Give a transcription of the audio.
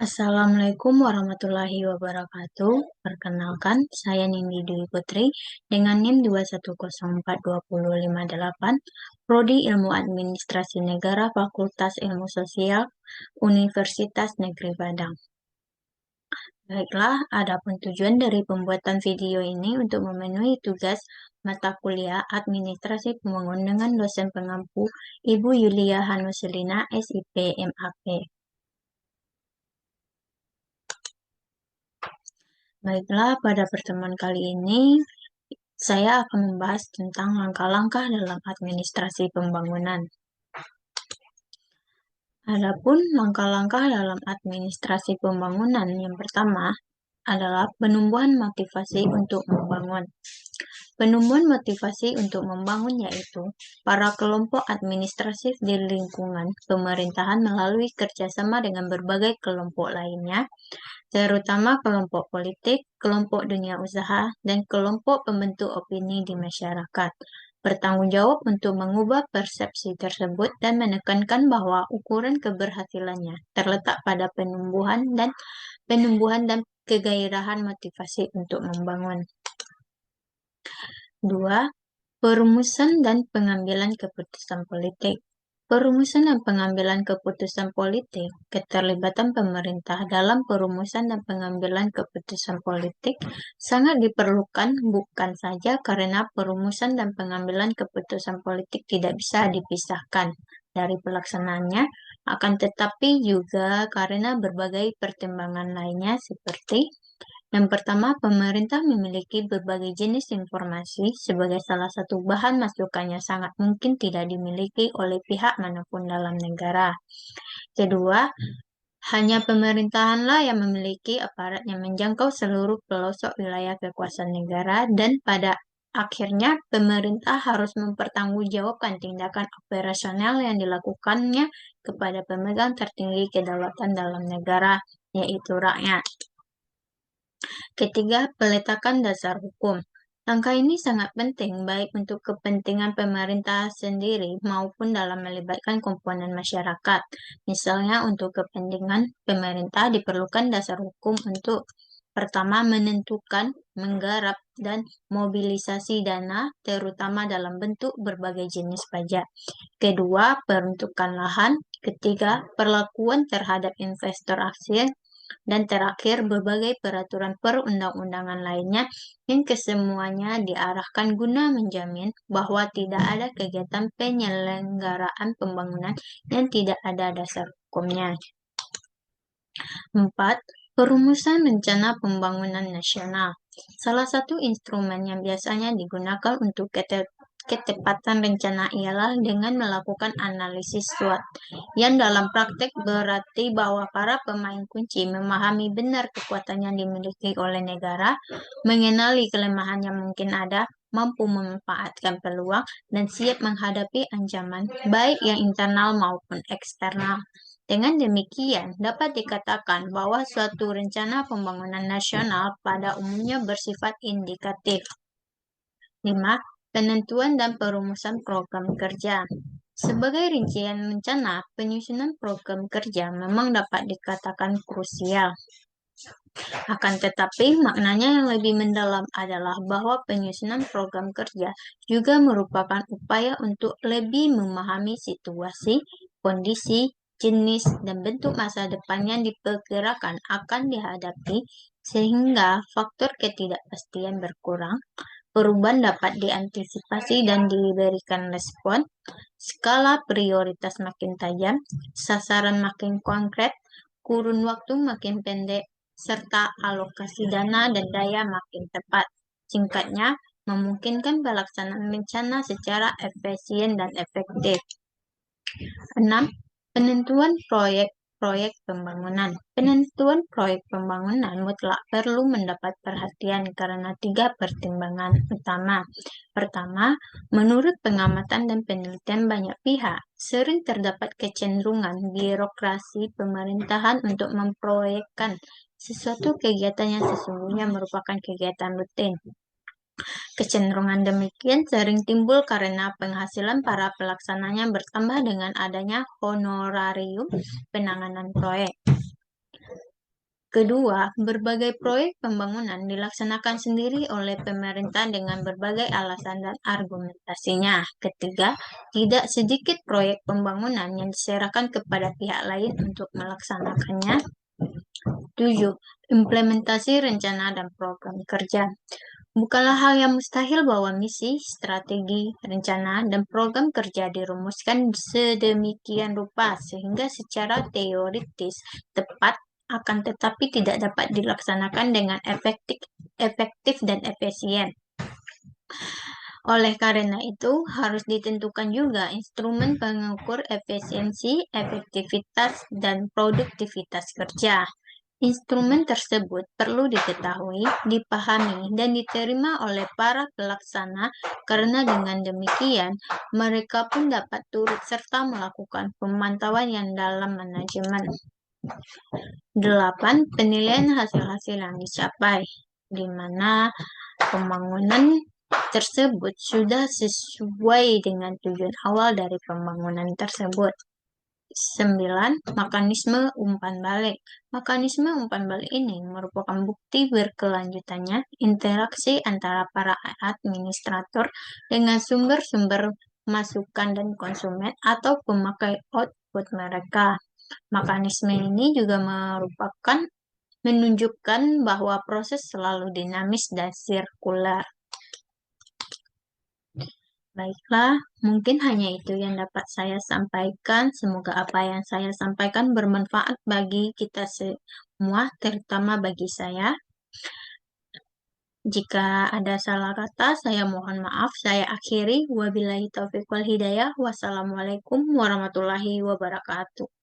Assalamualaikum warahmatullahi wabarakatuh. Perkenalkan, saya Nindi Dwi Putri dengan NIM 2104258, Prodi Ilmu Administrasi Negara Fakultas Ilmu Sosial Universitas Negeri Padang. Baiklah, adapun tujuan dari pembuatan video ini untuk memenuhi tugas mata kuliah Administrasi Pembangunan dengan dosen pengampu Ibu Yulia Hanuselina, SIP, MAP. Baiklah, pada pertemuan kali ini saya akan membahas tentang langkah-langkah dalam administrasi pembangunan. Adapun langkah-langkah dalam administrasi pembangunan yang pertama adalah penumbuhan motivasi untuk membangun. Penumbuhan motivasi untuk membangun yaitu para kelompok administratif di lingkungan pemerintahan melalui kerjasama dengan berbagai kelompok lainnya, terutama kelompok politik, kelompok dunia usaha, dan kelompok pembentuk opini di masyarakat. Bertanggung jawab untuk mengubah persepsi tersebut dan menekankan bahwa ukuran keberhasilannya terletak pada penumbuhan dan kegairahan motivasi untuk membangun. 2. Perumusan dan pengambilan keputusan politik. Perumusan dan pengambilan keputusan politik, keterlibatan pemerintah dalam perumusan dan pengambilan keputusan politik sangat diperlukan bukan saja karena perumusan dan pengambilan keputusan politik tidak bisa dipisahkan dari pelaksanaannya, akan tetapi juga karena berbagai pertimbangan lainnya seperti yang pertama, pemerintah memiliki berbagai jenis informasi sebagai salah satu bahan masukannya sangat mungkin tidak dimiliki oleh pihak manapun dalam negara. Kedua, hanya pemerintahanlah yang memiliki aparat yang menjangkau seluruh pelosok wilayah kekuasaan negara dan pada akhirnya pemerintah harus mempertanggungjawabkan tindakan operasional yang dilakukannya kepada pemegang tertinggi kedaulatan dalam negara, yaitu rakyat. Ketiga, peletakan dasar hukum. Langkah ini sangat penting baik untuk kepentingan pemerintah sendiri maupun dalam melibatkan komponen masyarakat. Misalnya untuk kepentingan pemerintah diperlukan dasar hukum untuk pertama menentukan, menggarap, dan mobilisasi dana terutama dalam bentuk berbagai jenis pajak. Kedua, peruntukan lahan. Ketiga, perlakuan terhadap investor asing. Dan terakhir, berbagai peraturan perundang-undangan lainnya yang kesemuanya diarahkan guna menjamin bahwa tidak ada kegiatan penyelenggaraan pembangunan yang tidak ada dasar hukumnya. 4. Perumusan rencana pembangunan nasional. Salah satu instrumen yang biasanya digunakan untuk ketepatan rencana ialah dengan melakukan analisis SWOT, yang dalam praktek berarti bahwa para pemain kunci memahami benar kekuatan yang dimiliki oleh negara, mengenali kelemahan yang mungkin ada, mampu memanfaatkan peluang, dan siap menghadapi ancaman, baik yang internal maupun eksternal. Dengan demikian, dapat dikatakan bahwa suatu rencana pembangunan nasional pada umumnya bersifat indikatif. 5. Penentuan dan perumusan program kerja. Sebagai rincian rencana, penyusunan program kerja memang dapat dikatakan krusial. Akan tetapi, maknanya yang lebih mendalam adalah bahwa penyusunan program kerja juga merupakan upaya untuk lebih memahami situasi, kondisi, jenis, dan bentuk masa depan yang diperkirakan akan dihadapi, sehingga faktor ketidakpastian berkurang, perubahan dapat diantisipasi dan diberikan respon, skala prioritas makin tajam, sasaran makin konkret, kurun waktu makin pendek, serta alokasi dana dan daya makin tepat. Singkatnya, memungkinkan pelaksanaan rencana secara efisien dan efektif. 6. Penentuan proyek pembangunan. Penentuan proyek pembangunan mutlak perlu mendapat perhatian karena 3 pertimbangan utama. Pertama, menurut pengamatan dan penelitian banyak pihak, sering terdapat kecenderungan birokrasi pemerintahan untuk memproyekkan sesuatu kegiatan yang sesungguhnya merupakan kegiatan rutin. Kecenderungan demikian sering timbul karena penghasilan para pelaksananya bertambah dengan adanya honorarium penanganan proyek. Kedua, berbagai proyek pembangunan dilaksanakan sendiri oleh pemerintah dengan berbagai alasan dan argumentasinya. Ketiga, tidak sedikit proyek pembangunan yang diserahkan kepada pihak lain untuk melaksanakannya. 7. Implementasi rencana dan program kerja. Bukanlah hal yang mustahil bahwa misi, strategi, rencana, dan program kerja dirumuskan sedemikian rupa sehingga secara teoritis tepat, akan tetapi tidak dapat dilaksanakan dengan efektif dan efisien. Oleh karena itu, harus ditentukan juga instrumen pengukur efisiensi, efektivitas, dan produktivitas kerja. Instrumen tersebut perlu diketahui, dipahami, dan diterima oleh para pelaksana karena dengan demikian mereka pun dapat turut serta melakukan pemantauan yang dalam manajemen. 8. Penilaian hasil-hasil yang dicapai, di mana pembangunan tersebut sudah sesuai dengan tujuan awal dari pembangunan tersebut. 9. Mekanisme umpan balik. Mekanisme umpan balik ini merupakan bukti berkelanjutannya interaksi antara para administrator dengan sumber-sumber masukan dan konsumen atau pemakai output mereka. Mekanisme ini juga menunjukkan bahwa proses selalu dinamis dan sirkular. Baiklah, mungkin hanya itu yang dapat saya sampaikan. Semoga apa yang saya sampaikan bermanfaat bagi kita semua, terutama bagi saya. Jika ada salah kata, saya mohon maaf. Saya akhiri. Wabillahi taufiq wal hidayah. Wassalamualaikum warahmatullahi wabarakatuh.